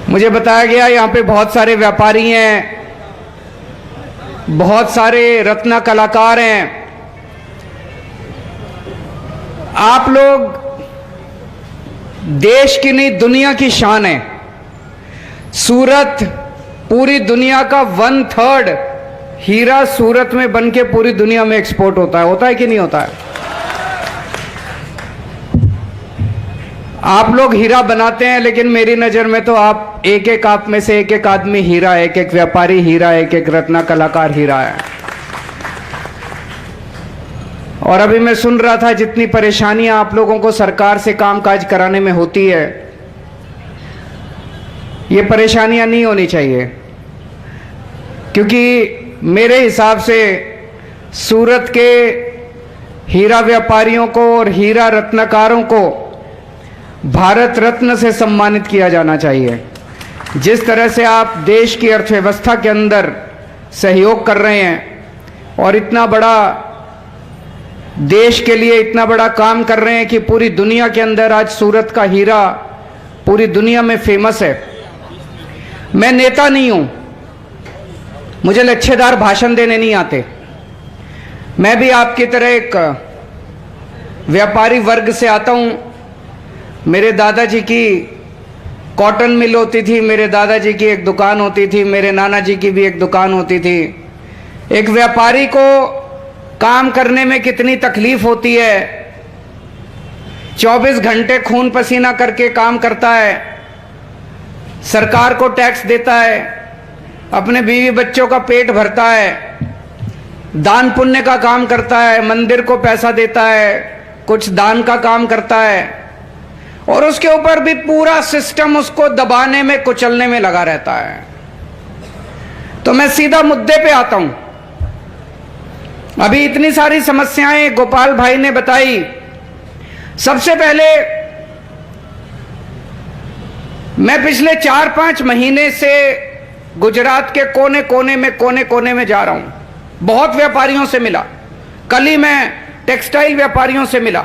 मुझे बताया गया यहाँ पे बहुत सारे व्यापारी हैं, बहुत सारे रत्न कलाकार हैं। आप लोग देश की नहीं दुनिया की शान है। सूरत पूरी दुनिया का 1/3 हीरा सूरत में बनके पूरी दुनिया में एक्सपोर्ट होता है कि नहीं होता है? आप लोग हीरा बनाते हैं, लेकिन मेरी नजर में तो आप एक आप में से एक आदमी हीरा है, एक व्यापारी हीरा है, एक रत्न कलाकार हीरा है। और अभी मैं सुन रहा था जितनी परेशानियां आप लोगों को सरकार से कामकाज कराने में होती है, ये परेशानियां नहीं होनी चाहिए, क्योंकि मेरे हिसाब से सूरत के हीरा व्यापारियों को और हीरा रत्नकारों को भारत रत्न से सम्मानित किया जाना चाहिए। जिस तरह से आप देश की अर्थव्यवस्था के अंदर सहयोग कर रहे हैं और इतना बड़ा देश के लिए इतना बड़ा काम कर रहे हैं कि पूरी दुनिया के अंदर आज सूरत का हीरा पूरी दुनिया में फेमस है। मैं नेता नहीं हूं, मुझे लच्छेदार भाषण देने नहीं आते। मैं भी आपकी तरह एक व्यापारी वर्ग से आता हूं। मेरे दादाजी की कॉटन मिल होती थी, मेरे दादाजी की एक दुकान होती थी, मेरे नाना जी की भी एक दुकान होती थी। एक व्यापारी को काम करने में कितनी तकलीफ होती है। 24 घंटे खून पसीना करके काम करता है, सरकार को टैक्स देता है, अपने बीवी बच्चों का पेट भरता है, दान पुण्य का काम करता है, मंदिर को पैसा देता है, कुछ दान का काम करता है, और उसके ऊपर भी पूरा सिस्टम उसको दबाने में कुचलने में लगा रहता है। तो मैं सीधा मुद्दे पे आता हूं। अभी इतनी सारी समस्याएं गोपाल भाई ने बताई। सबसे पहले मैं पिछले 4-5 महीने से गुजरात के कोने कोने में जा रहा हूं। बहुत व्यापारियों से मिला। कल ही मैं टेक्सटाइल व्यापारियों से मिला।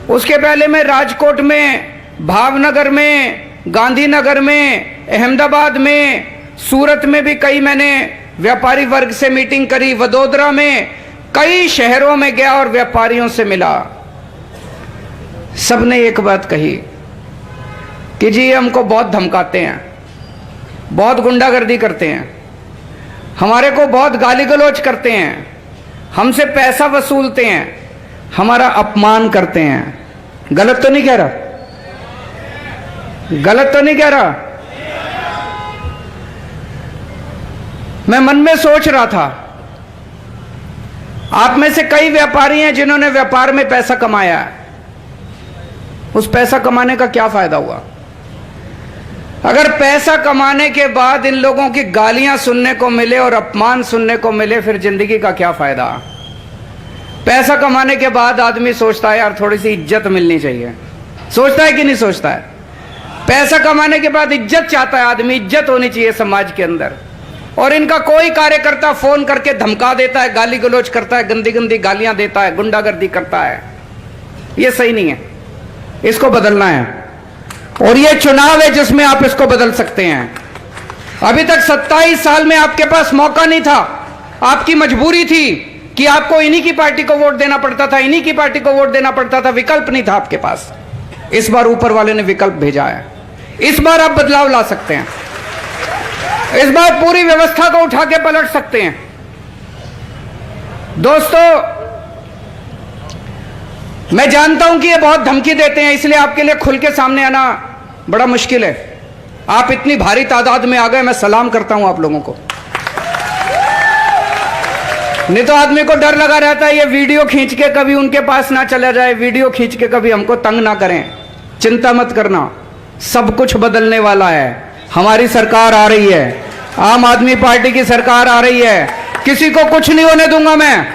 उसके पहले मैं राजकोट में, भावनगर में, गांधीनगर में, अहमदाबाद में, सूरत में भी कई मैंने व्यापारी वर्ग से मीटिंग करी, वडोदरा में, कई शहरों में गया और व्यापारियों से मिला। सबने एक बात कही कि जी हमको बहुत धमकाते हैं, बहुत गुंडागर्दी करते हैं, हमारे को बहुत गाली गलौज करते हैं, हमसे पैसा वसूलते हैं, हमारा अपमान करते हैं। गलत तो नहीं कह रहा? गलत तो नहीं कह रहा? मैं मन में सोच रहा था, आप में से कई व्यापारी हैं जिन्होंने व्यापार में पैसा कमाया है। उस पैसा कमाने का क्या फायदा हुआ? अगर पैसा कमाने के बाद इन लोगों की गालियां सुनने को मिले और अपमान सुनने को मिले, फिर जिंदगी का क्या फायदा? पैसा कमाने के बाद आदमी सोचता है यार थोड़ी सी इज्जत मिलनी चाहिए। सोचता है कि नहीं सोचता है? पैसा कमाने के बाद इज्जत चाहता है आदमी, इज्जत होनी चाहिए समाज के अंदर। और इनका कोई कार्यकर्ता फोन करके धमका देता है, गाली गलौज करता है, गंदी गंदी गालियां देता है, गुंडागर्दी करता है। ये सही नहीं है, इसको बदलना है। और ये चुनाव है जिसमें आप इसको बदल सकते हैं। अभी तक 27 साल में आपके पास मौका नहीं था, आपकी मजबूरी थी कि आपको इन्हीं की पार्टी को वोट देना पड़ता था, इन्हीं की पार्टी को वोट देना पड़ता था, विकल्प नहीं था आपके पास। इस बार ऊपर वाले ने विकल्प भेजा है। इस बार आप बदलाव ला सकते हैं, इस बार पूरी व्यवस्था को उठा के पलट सकते हैं। दोस्तों, मैं जानता हूं कि ये बहुत धमकी देते हैं, इसलिए आपके लिए खुल के सामने आना बड़ा मुश्किल है। आप इतनी भारी तादाद में आ गए, मैं सलाम करता हूं आप लोगों को। नहीं तो आदमी को डर लगा रहता है ये वीडियो खींच के कभी उनके पास ना चला जाए, वीडियो खींच के कभी हमको तंग ना करें। चिंता मत करना, सब कुछ बदलने वाला है। हमारी सरकार आ रही है, आम आदमी पार्टी की सरकार आ रही है। किसी को कुछ नहीं होने दूंगा, मैं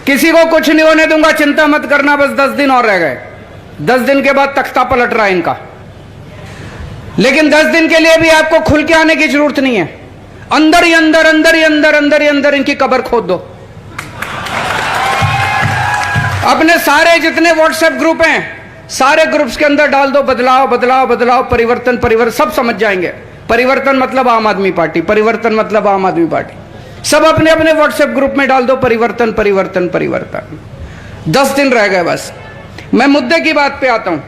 किसी को कुछ नहीं होने दूंगा। चिंता मत करना, बस 10 दिन और रह गए। 10 दिन के बाद तख्ता पलट रहा है इनका। लेकिन 10 दिन के लिए भी आपको खुल के आने की जरूरत नहीं है। अंदर ही अंदर, अंदर ही अंदर, अंदर ही अंदर इनकी कब्र खोद दो। अपने सारे जितने व्हाट्सएप ग्रुप हैं सारे ग्रुप्स के अंदर डाल दो बदलाव बदलाव बदलाव, परिवर्तन परिवर्तन, सब समझ जाएंगे। परिवर्तन मतलब आम आदमी पार्टी, परिवर्तन मतलब आम आदमी पार्टी। सब अपने अपने व्हाट्सएप ग्रुप में डाल दो परिवर्तन परिवर्तन परिवर्तन। 10 दिन रह गए बस। मैं मुद्दे की बात पे आता हूं।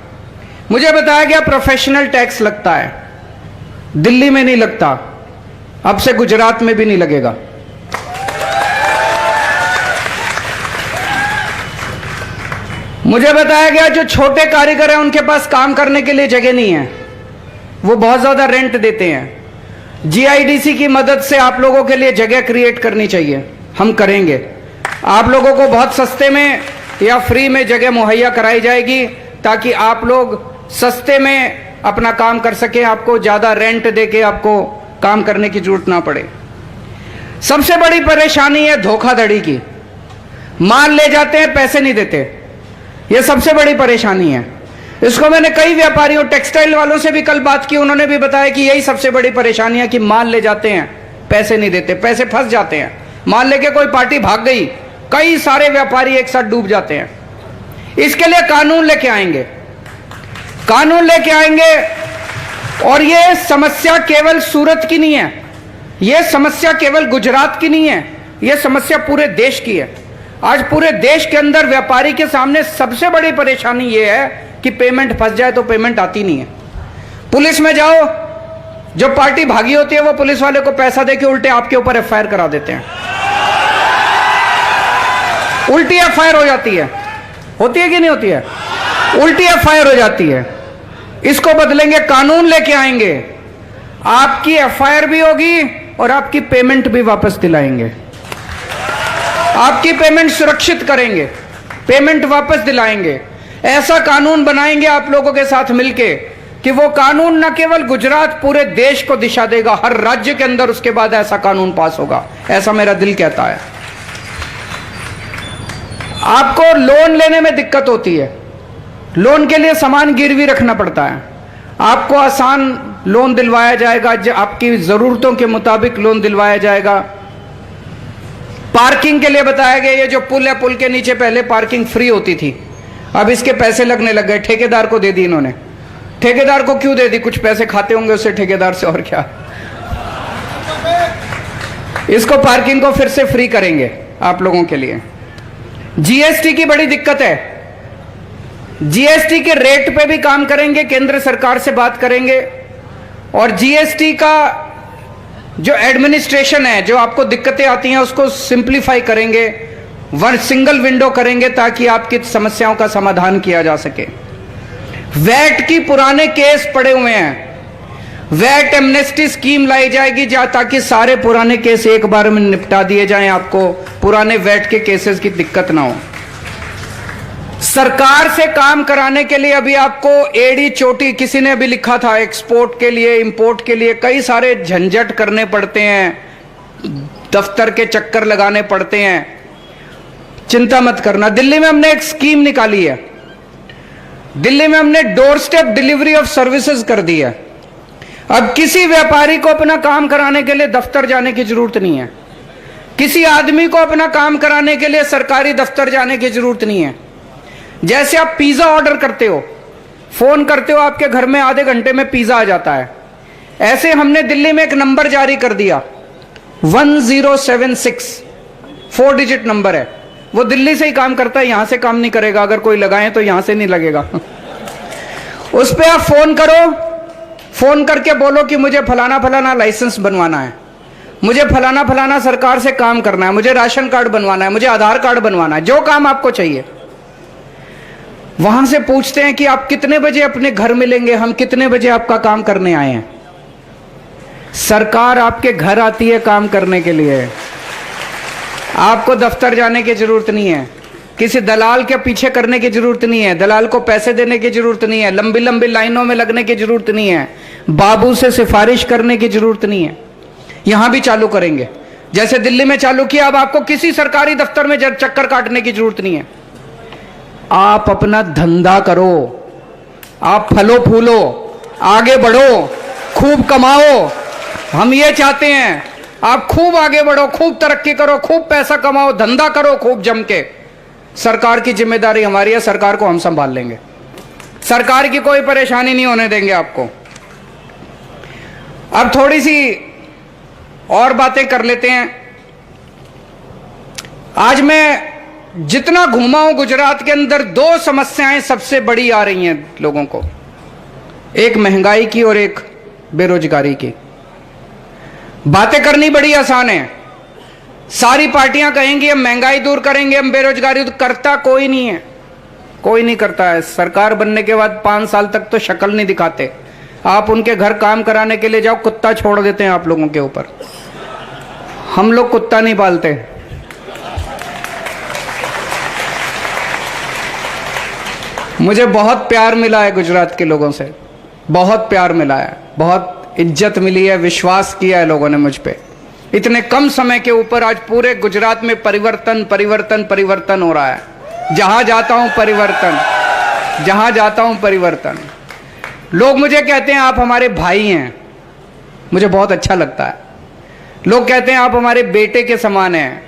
मुझे बताया गया प्रोफेशनल टैक्स लगता है, दिल्ली में नहीं लगता, अब से गुजरात में भी नहीं लगेगा। मुझे बताया गया जो छोटे कारीगर हैं उनके पास काम करने के लिए जगह नहीं है, वो बहुत ज्यादा रेंट देते हैं। जीआईडीसी की मदद से आप लोगों के लिए जगह क्रिएट करनी चाहिए, हम करेंगे। आप लोगों को बहुत सस्ते में या फ्री में जगह मुहैया कराई जाएगी ताकि आप लोग सस्ते में अपना काम कर सकें, आपको ज्यादा रेंट देके आपको काम करने की जरूरत ना पड़े। सबसे बड़ी परेशानी है धोखाधड़ी की, माल ले जाते हैं पैसे नहीं देते, यह सबसे बड़ी परेशानी है। इसको मैंने कई व्यापारियों, टेक्सटाइल वालों से भी कल बात की, उन्होंने भी बताया कि यही सबसे बड़ी परेशानी है कि माल ले जाते हैं पैसे नहीं देते, पैसे फंस जाते हैं। मान लेके कोई पार्टी भाग गई, कई सारे व्यापारी एक साथ डूब जाते हैं। इसके लिए कानून लेके आएंगे, कानून लेके आएंगे। और यह समस्या केवल सूरत की नहीं है, यह समस्या केवल गुजरात की नहीं है, यह समस्या पूरे देश की है। आज पूरे देश के अंदर व्यापारी के सामने सबसे बड़ी परेशानी यह है कि पेमेंट फंस जाए तो पेमेंट आती नहीं है। पुलिस में जाओ, जो पार्टी भागी होती है वो पुलिस वाले को पैसा देके उल्टे आपके ऊपर एफआईआर करा देते हैं, उल्टी एफआईआर हो जाती है। होती है कि नहीं होती है? उल्टी एफआईआर हो जाती है। इसको बदलेंगे, कानून लेके आएंगे, आपकी एफआईआर भी होगी और आपकी पेमेंट भी वापस दिलाएंगे। आपकी पेमेंट सुरक्षित करेंगे, पेमेंट वापस दिलाएंगे। ऐसा कानून बनाएंगे आप लोगों के साथ मिलके कि वो कानून न केवल गुजरात, पूरे देश को दिशा देगा। हर राज्य के अंदर उसके बाद ऐसा कानून पास होगा, ऐसा मेरा दिल कहता है। आपको लोन लेने में दिक्कत होती है, लोन के लिए सामान गिरवी रखना पड़ता है, आपको आसान लोन दिलवाया जाएगा, आपकी जरूरतों के मुताबिक लोन दिलवाया जाएगा। पार्किंग के लिए बताया गया, ये जो पुल है, पुल के नीचे पहले पार्किंग फ्री होती थी, अब इसके पैसे लगने लग गए। ठेकेदार को दे दी इन्होंने। ठेकेदार को क्यों दे दी? कुछ पैसे खाते होंगे उससे ठेकेदार से, और क्या। इसको पार्किंग को फिर से फ्री करेंगे आप लोगों के लिए। जीएसटी की बड़ी दिक्कत है, जीएसटी के रेट पे भी काम करेंगे, केंद्र सरकार से बात करेंगे। और जीएसटी का जो एडमिनिस्ट्रेशन है, जो आपको दिक्कतें आती हैं, उसको सिंप्लीफाई करेंगे, वन सिंगल विंडो करेंगे ताकि आपकी समस्याओं का समाधान किया जा सके। वैट की पुराने केस पड़े हुए हैं, वैट एमनेस्टी स्कीम लाई जाएगी ताकि सारे पुराने केस एक बार में निपटा दिए जाएं, आपको पुराने वैट के केसेस की दिक्कत ना हो। सरकार से काम कराने के लिए अभी आपको एड़ी चोटी, किसी ने अभी लिखा था, एक्सपोर्ट के लिए, इंपोर्ट के लिए कई सारे झंझट करने पड़ते हैं, दफ्तर के चक्कर लगाने पड़ते हैं। चिंता मत करना, दिल्ली में हमने एक स्कीम निकाली है, दिल्ली में हमने door step delivery of services कर दी है। अब किसी व्यापारी को अपना काम कराने के लिए दफ्तर जाने की जरूरत नहीं है, किसी आदमी को अपना काम कराने के लिए सरकारी दफ्तर जाने की जरूरत नहीं है। जैसे आप पिज्जा ऑर्डर करते हो, फोन करते हो, आपके घर में आधे घंटे में पिज्जा आ जाता है, ऐसे हमने दिल्ली में एक नंबर जारी कर दिया 1076, 4 डिजिट नंबर है, वो दिल्ली से ही काम करता है, यहां से काम नहीं करेगा। अगर कोई लगाए तो यहां से नहीं लगेगा। उस पर आप फोन करो, फोन करके बोलो कि मुझे फलाना फलाना लाइसेंस बनवाना है, मुझे फलाना फलाना सरकार से काम करना है, मुझे राशन कार्ड बनवाना है, मुझे आधार कार्ड बनवाना है, जो काम आपको चाहिए। वहां से पूछते हैं कि आप कितने बजे अपने घर मिलेंगे, हम कितने बजे आपका काम करने आए हैं। सरकार आपके घर आती है काम करने के लिए, आपको दफ्तर जाने की जरूरत नहीं है, किसी दलाल के पीछे करने की जरूरत नहीं है, दलाल को पैसे देने की जरूरत नहीं है, लंबी लंबी लाइनों में लगने की जरूरत नहीं है, बाबू से सिफारिश करने की जरूरत नहीं है। यहां भी चालू करेंगे, जैसे दिल्ली में चालू किया। अब आपको किसी सरकारी दफ्तर में चक्कर काटने की जरूरत नहीं है, आप अपना धंधा करो, आप फलो फूलो, आगे बढ़ो, खूब कमाओ। हम ये चाहते हैं आप खूब आगे बढ़ो, खूब तरक्की करो, खूब पैसा कमाओ, धंधा करो खूब जम के। सरकार की जिम्मेदारी हमारी है, सरकार को हम संभाल लेंगे। सरकार की कोई परेशानी नहीं होने देंगे आपको। अब थोड़ी सी और बातें कर लेते हैं। आज मैं जितना घूमा हूं गुजरात के अंदर, दो समस्याएं सबसे बड़ी आ रही हैं लोगों को, एक महंगाई की और एक बेरोजगारी की। बातें करनी बड़ी आसान है, सारी पार्टियां कहेंगी हम महंगाई दूर करेंगे, हम बेरोजगारी दूर, करता कोई नहीं है, कोई नहीं करता है। सरकार बनने के बाद 5 साल तक तो शक्ल नहीं दिखाते। आप उनके घर काम कराने के लिए जाओ, कुत्ता छोड़ देते हैं आप लोगों के ऊपर। हम लोग कुत्ता नहीं पालते। मुझे बहुत प्यार मिला है गुजरात के लोगों से, बहुत प्यार मिला है, बहुत इज्जत मिली है, विश्वास किया है लोगों ने मुझ पे। इतने कम समय के ऊपर आज पूरे गुजरात में परिवर्तन परिवर्तन परिवर्तन हो रहा है। जहां जाता हूं परिवर्तन, जहां जाता हूं परिवर्तन। लोग मुझे कहते हैं आप हमारे भाई हैं, मुझे बहुत अच्छा लगता है। लोग कहते हैं आप हमारे बेटे के समान हैं,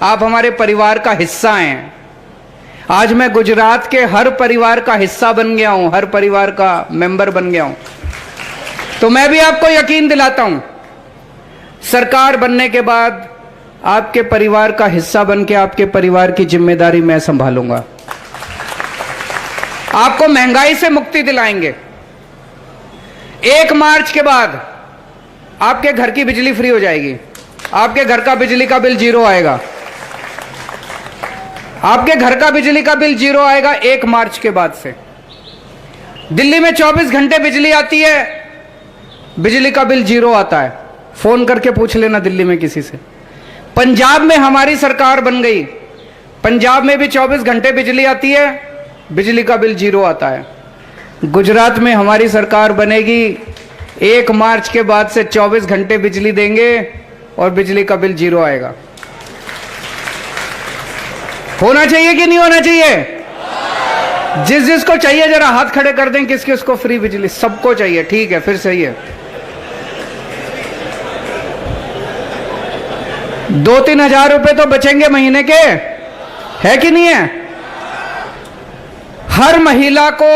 आप हमारे परिवार का हिस्सा हैं। आज मैं गुजरात के हर परिवार का हिस्सा बन गया हूं, हर परिवार का मेंबर बन गया हूं। तो मैं भी आपको यकीन दिलाता हूं, सरकार बनने के बाद आपके परिवार का हिस्सा बन के आपके परिवार की जिम्मेदारी मैं संभालूंगा। आपको महंगाई से मुक्ति दिलाएंगे। 1 मार्च के बाद आपके घर की बिजली फ्री हो जाएगी, आपके घर का बिजली का बिल 0 आएगा, आपके घर का बिजली का बिल 0 आएगा 1 मार्च के बाद से। दिल्ली में 24 घंटे बिजली आती है, बिजली का बिल 0 आता है। फोन करके पूछ लेना दिल्ली में किसी से। पंजाब में हमारी सरकार बन गई, पंजाब में भी 24 घंटे बिजली आती है, बिजली का बिल 0 आता है। गुजरात में हमारी सरकार बनेगी, 1 मार्च के बाद से 24 घंटे बिजली देंगे और बिजली का बिल 0 आएगा। होना चाहिए कि नहीं होना चाहिए? जिस जिसको चाहिए जरा हाथ खड़े कर दें, किसकी उसको फ्री बिजली? सबको चाहिए, ठीक है, फिर सही है। 2-3 हजार रुपए तो बचेंगे महीने के, है कि नहीं है? हर महिला को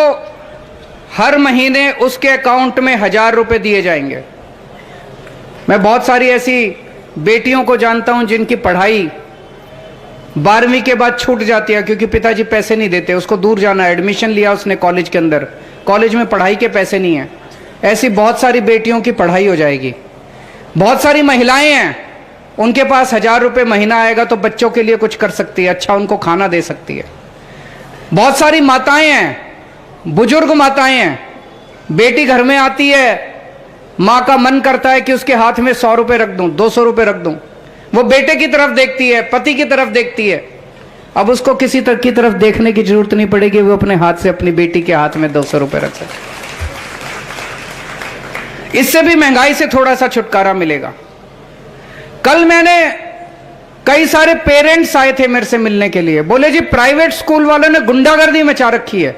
हर महीने उसके अकाउंट में 1000 रुपए दिए जाएंगे। मैं बहुत सारी ऐसी बेटियों को जानता हूं जिनकी पढ़ाई 12वीं के बाद छूट जाती है क्योंकि पिताजी पैसे नहीं देते। उसको दूर जाना है, एडमिशन लिया उसने कॉलेज के अंदर, कॉलेज में पढ़ाई के पैसे नहीं है। ऐसी बहुत सारी बेटियों की पढ़ाई हो जाएगी। बहुत सारी महिलाएं हैं, उनके पास 1000 रुपए महीना आएगा तो बच्चों के लिए कुछ कर सकती है, अच्छा उनको खाना दे सकती है। बहुत सारी माताएं हैं, बुजुर्ग माताएं हैं, बेटी घर में आती है, मां का मन करता है कि उसके हाथ में 100 रुपए रख दूं, 200 रुपए रख दूं। वो बेटे की तरफ देखती है, पति की तरफ देखती है। अब उसको किसी तरह की तरफ देखने की जरूरत नहीं पड़ेगी, वो अपने हाथ से अपनी बेटी के हाथ में 200 रुपए रख सकती। इससे भी महंगाई से थोड़ा सा छुटकारा मिलेगा। कल मैंने कई सारे पेरेंट्स आए थे मेरे से मिलने के लिए, बोले जी प्राइवेट स्कूल वालों ने गुंडागर्दी मचा रखी है,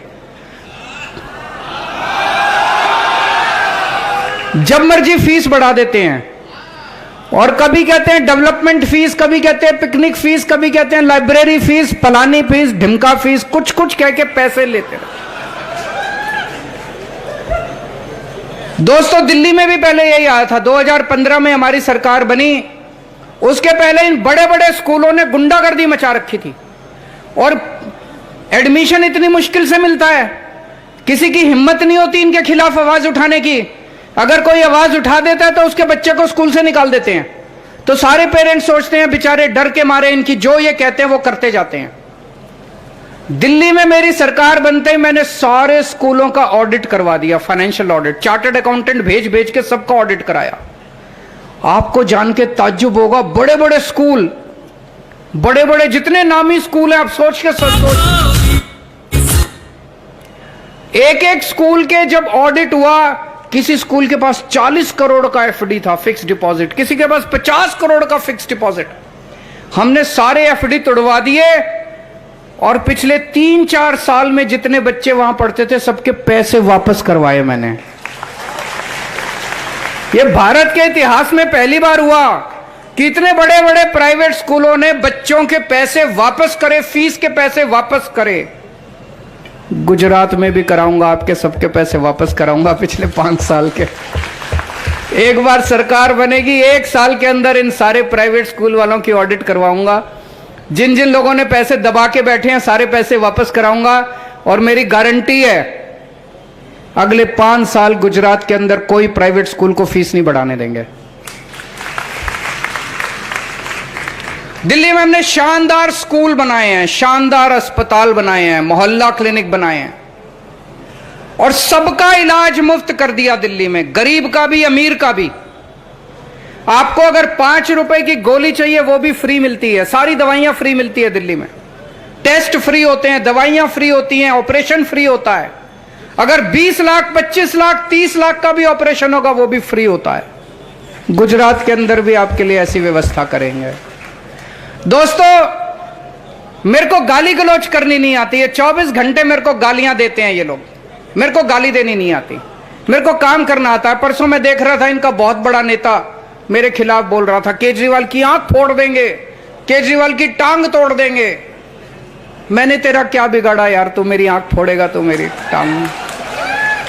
जब मर्जी फीस बढ़ा देते हैं, और कभी कहते हैं डेवलपमेंट फीस, कभी कहते हैं पिकनिक फीस, कभी कहते हैं लाइब्रेरी फीस, फलानी फीस, ढिमका फीस, कुछ कुछ कह के पैसे लेते हैं। दोस्तों दिल्ली में भी पहले यही आया था। 2015 में हमारी सरकार बनी, उसके पहले इन बड़े बड़े स्कूलों ने गुंडागर्दी मचा रखी थी और एडमिशन इतनी मुश्किल से मिलता है, किसी की हिम्मत नहीं होती इनके खिलाफ आवाज उठाने की। अगर कोई आवाज उठा देता है तो उसके बच्चे को स्कूल से निकाल देते हैं। तो सारे पेरेंट्स सोचते हैं बेचारे डर के मारे इनकी जो ये कहते हैं वो करते जाते हैं। दिल्ली में मेरी सरकार बनते ही मैंने सारे स्कूलों का ऑडिट करवा दिया, फाइनेंशियल ऑडिट, चार्टर्ड अकाउंटेंट भेज भेज के सबका ऑडिट कराया। आपको जान के ताज्जुब होगा, बड़े बड़े स्कूल, बड़े बड़े जितने नामी स्कूल हैं, आप सोच के सोच, एक एक स्कूल के जब ऑडिट हुआ, किसी स्कूल के पास 40 करोड़ का एफडी था, फिक्स डिपॉजिट, किसी के पास 50 करोड़ का फिक्स डिपॉजिट। हमने सारे एफडी तोड़वा दिए और पिछले 3-4 साल में जितने बच्चे वहां पढ़ते थे सबके पैसे वापस करवाए मैंने। ये भारत के इतिहास में पहली बार हुआ कि इतने बड़े बड़े प्राइवेट स्कूलों ने बच्चों के पैसे वापस करे, फीस के पैसे वापस करे। गुजरात में भी कराऊंगा, आपके सबके पैसे वापस कराऊंगा पिछले 5 साल के। एक बार सरकार बनेगी, 1 साल के अंदर इन सारे प्राइवेट स्कूल वालों की ऑडिट करवाऊंगा। जिन जिन लोगों ने पैसे दबा के बैठे हैं सारे पैसे वापस कराऊंगा। और मेरी गारंटी है अगले 5 साल गुजरात के अंदर कोई प्राइवेट स्कूल को फीस नहीं बढ़ाने देंगे। दिल्ली में हमने शानदार स्कूल बनाए हैं, शानदार अस्पताल बनाए हैं, मोहल्ला क्लिनिक बनाए हैं और सबका इलाज मुफ्त कर दिया दिल्ली में, गरीब का भी अमीर का भी। आपको अगर 5 रुपए की गोली चाहिए वो भी फ्री मिलती है, सारी दवाइयां फ्री मिलती है दिल्ली में, टेस्ट फ्री होते हैं, दवाइयां फ्री होती हैं, ऑपरेशन फ्री होता है। अगर 20 लाख 25 लाख 30 लाख का भी ऑपरेशन होगा वो भी फ्री होता है। गुजरात के अंदर भी आपके लिए ऐसी व्यवस्था करेंगे। दोस्तों मेरे को गाली गलौज करनी नहीं आती है, 24 घंटे मेरे को गालियां देते हैं ये लोग, मेरे को गाली देनी नहीं आती, मेरे को काम करना आता है। परसों मैं देख रहा था इनका बहुत बड़ा नेता मेरे खिलाफ बोल रहा था, केजरीवाल की आंख फोड़ देंगे, केजरीवाल की टांग तोड़ देंगे। मैंने तेरा क्या बिगाड़ा यार, तू मेरी आंख फोड़ेगा तो मेरी टांग?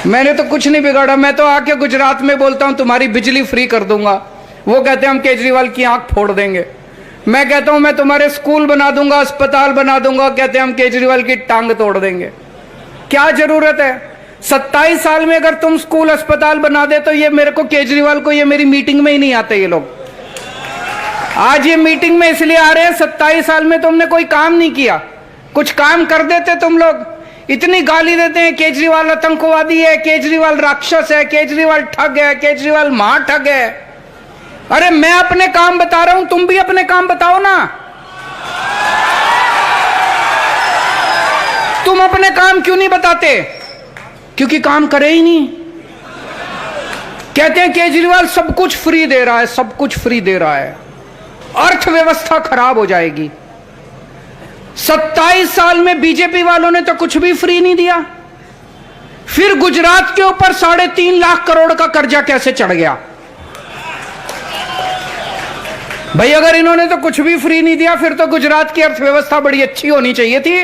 मैंने तो कुछ नहीं बिगाड़ा, मैं तो आके गुजरात में बोलता हूं तुम्हारी बिजली फ्री कर दूंगा, वो कहते हैं हम केजरीवाल की आंख फोड़ देंगे। मैं कहता हूं मैं तुम्हारे स्कूल बना दूंगा, अस्पताल बना दूंगा, कहते हैं हम केजरीवाल की टांग तोड़ देंगे। क्या जरूरत है? 27 साल में अगर तुम स्कूल अस्पताल बना दे तो ये मेरे को केजरीवाल को ये मेरी मीटिंग में ही नहीं आते ये लोग। आज ये मीटिंग में इसलिए आ रहे हैं 27 साल में तुमने कोई काम नहीं किया, कुछ काम कर देते तुम लोग। इतनी गाली देते हैं, केजरीवाल आतंकवादी है, केजरीवाल राक्षस है, केजरीवाल ठग है, केजरीवाल महाठग है। अरे मैं अपने काम बता रहा हूं, तुम भी अपने काम बताओ ना। तुम अपने काम क्यों नहीं बताते? क्योंकि काम करे ही नहीं। कहते हैं केजरीवाल सब कुछ फ्री दे रहा है, सब कुछ फ्री दे रहा है, अर्थव्यवस्था खराब हो जाएगी। 27 साल में बीजेपी वालों ने तो कुछ भी फ्री नहीं दिया। फिर गुजरात के ऊपर 3.5 लाख करोड़ का कर्जा कैसे चढ़ गया? भाई अगर इन्होंने तो कुछ भी फ्री नहीं दिया फिर तो गुजरात की अर्थव्यवस्था बड़ी अच्छी होनी चाहिए थी।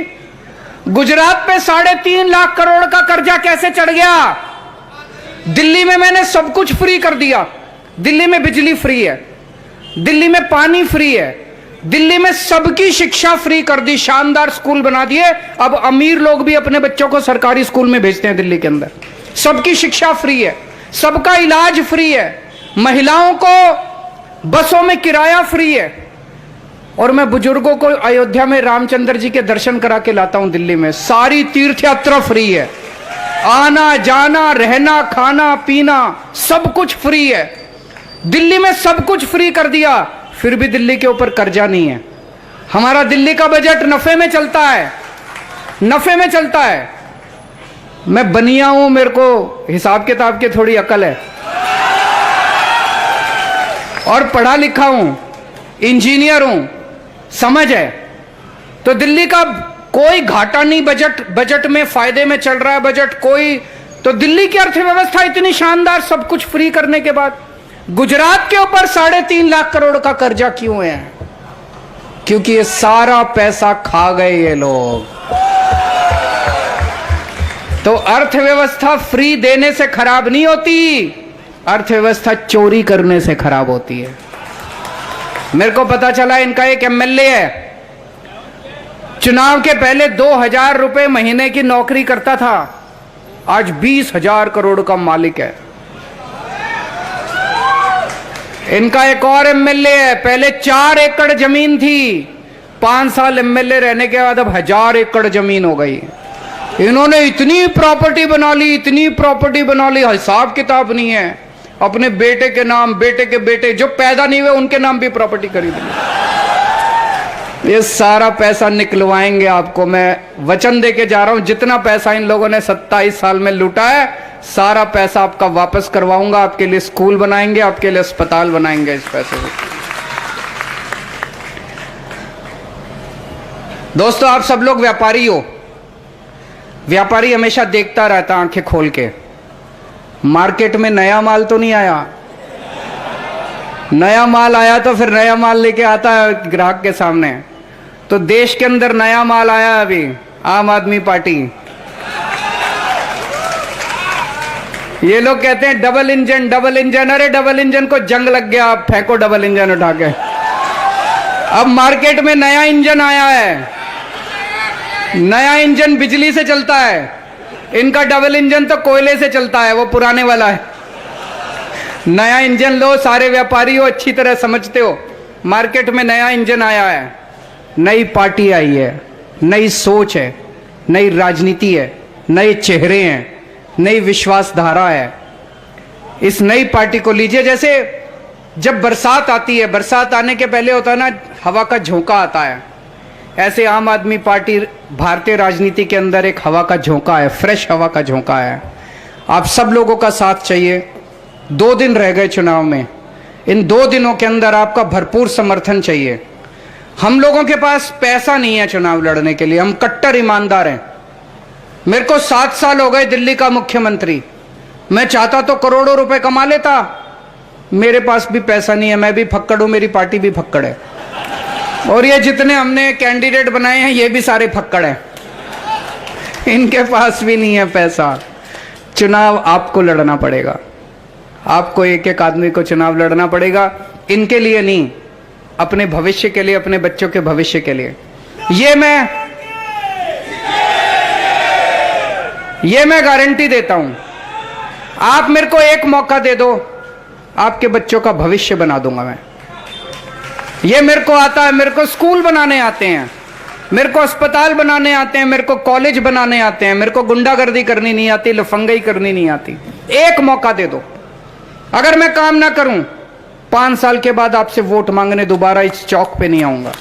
गुजरात पे 3.5 लाख करोड़ का कर्जा कैसे चढ़ गया? दिल्ली में मैंने सब कुछ फ्री कर दिया, दिल्ली में बिजली फ्री है, दिल्ली में पानी फ्री है, दिल्ली में सबकी शिक्षा फ्री कर दी, शानदार स्कूल बना दिए। अब अमीर लोग भी अपने बच्चों को सरकारी स्कूल में भेजते हैं दिल्ली के अंदर। सबकी शिक्षा फ्री है, सबका इलाज फ्री है, महिलाओं को बसों में किराया फ्री है। और मैं बुजुर्गों को अयोध्या में रामचंद्र जी के दर्शन करा के लाता हूं दिल्ली में, सारी तीर्थ यात्रा फ्री है, आना जाना रहना खाना पीना सब कुछ फ्री है। दिल्ली में सब कुछ फ्री कर दिया, फिर भी दिल्ली के ऊपर कर्जा नहीं है। हमारा दिल्ली का बजट नफे में चलता है, नफे में चलता है। मैं बनिया हूं, मेरे को हिसाब किताब की थोड़ी अकल है और पढ़ा लिखा हूं, इंजीनियर हूं, समझ है। तो दिल्ली का कोई घाटा नहीं, बजट में फायदे में चल रहा है बजट कोई। तो दिल्ली की अर्थव्यवस्था इतनी शानदार, सब कुछ फ्री करने के बाद गुजरात के ऊपर 3.5 लाख करोड़ का कर्जा क्यों है? क्योंकि ये सारा पैसा खा गए ये लोग। तो अर्थव्यवस्था फ्री देने से खराब नहीं होती, अर्थव्यवस्था चोरी करने से खराब होती है। मेरे को पता चला इनका एक एमएलए है, चुनाव के पहले 2,000 रुपए महीने की नौकरी करता था, आज 20,000 करोड़ का मालिक है। इनका एक और एमएलए है, पहले 4 एकड़ जमीन थी, 5 साल एमएलए रहने के बाद अब 1000 एकड़ जमीन हो गई। इन्होंने इतनी प्रॉपर्टी बना ली, इतनी प्रॉपर्टी बना ली, हिसाब किताब नहीं है। अपने बेटे के नाम, बेटे के बेटे जो पैदा नहीं हुए उनके नाम भी प्रॉपर्टी खरीद ली। ये सारा पैसा निकलवाएंगे आपको, मैं वचन देके जा रहा हूं। जितना पैसा इन लोगों ने 27 साल में लूटा है, सारा पैसा आपका वापस करवाऊंगा। आपके लिए स्कूल बनाएंगे, आपके लिए अस्पताल बनाएंगे इस पैसे से। दोस्तों आप सब लोग व्यापारी हो, व्यापारी हमेशा देखता रहता आंखें खोल के, मार्केट में नया माल तो नहीं आया। नया माल आया तो फिर नया माल लेके आता है ग्राहक के सामने। तो देश के अंदर नया माल आया अभी, आम आदमी पार्टी। ये लोग कहते हैं डबल इंजन डबल इंजन। अरे डबल इंजन को जंग लग गया, आप फेंको डबल इंजन उठा के। अब मार्केट में नया इंजन आया है, नया इंजन बिजली से चलता है। इनका डबल इंजन तो कोयले से चलता है, वो पुराने वाला है। नया इंजन लो, सारे व्यापारी हो, अच्छी तरह समझते हो। मार्केट में नया इंजन आया है, नई पार्टी आई है, नई सोच है, नई राजनीति है, नए चेहरे हैं, नई विश्वासधारा है। इस नई पार्टी को लीजिए। जैसे जब बरसात आती है, बरसात आने के पहले होता है ना, हवा का झोंका आता है, ऐसे आम आदमी पार्टी भारतीय राजनीति के अंदर एक हवा का झोंका है, फ्रेश हवा का झोंका है। आप सब लोगों का साथ चाहिए। 2 दिन रह गए चुनाव में, इन 2 दिनों के अंदर आपका भरपूर समर्थन चाहिए। हम लोगों के पास पैसा नहीं है चुनाव लड़ने के लिए, हम कट्टर ईमानदार हैं। मेरे को 7 साल हो गए दिल्ली का मुख्यमंत्री। मैं चाहता तो करोड़ों रुपए कमा लेता, मेरे पास भी पैसा नहीं है। मैं भी फक्कड़ हूं, मेरी पार्टी भी फक्कड़ है, और ये जितने हमने कैंडिडेट बनाए हैं ये भी सारे फक्कड़ हैं, इनके पास भी नहीं है पैसा। चुनाव आपको लड़ना पड़ेगा, आपको एक एक आदमी को चुनाव लड़ना पड़ेगा। इनके लिए नहीं, अपने भविष्य के लिए, अपने बच्चों के भविष्य के लिए। ये मैं गारंटी देता हूं। आप मेरे को एक मौका दे दो, आपके बच्चों का भविष्य बना दूंगा मैं। ये मेरे को आता है, मेरे को स्कूल बनाने आते हैं, मेरे को अस्पताल बनाने आते हैं, मेरे को कॉलेज बनाने आते हैं, मेरे को गुंडागर्दी करनी नहीं आती, लफंगाई करनी नहीं आती। एक मौका दे दो। अगर मैं काम ना करूं, 5 साल के बाद आपसे वोट मांगने दोबारा इस चौक पे नहीं आऊंगा।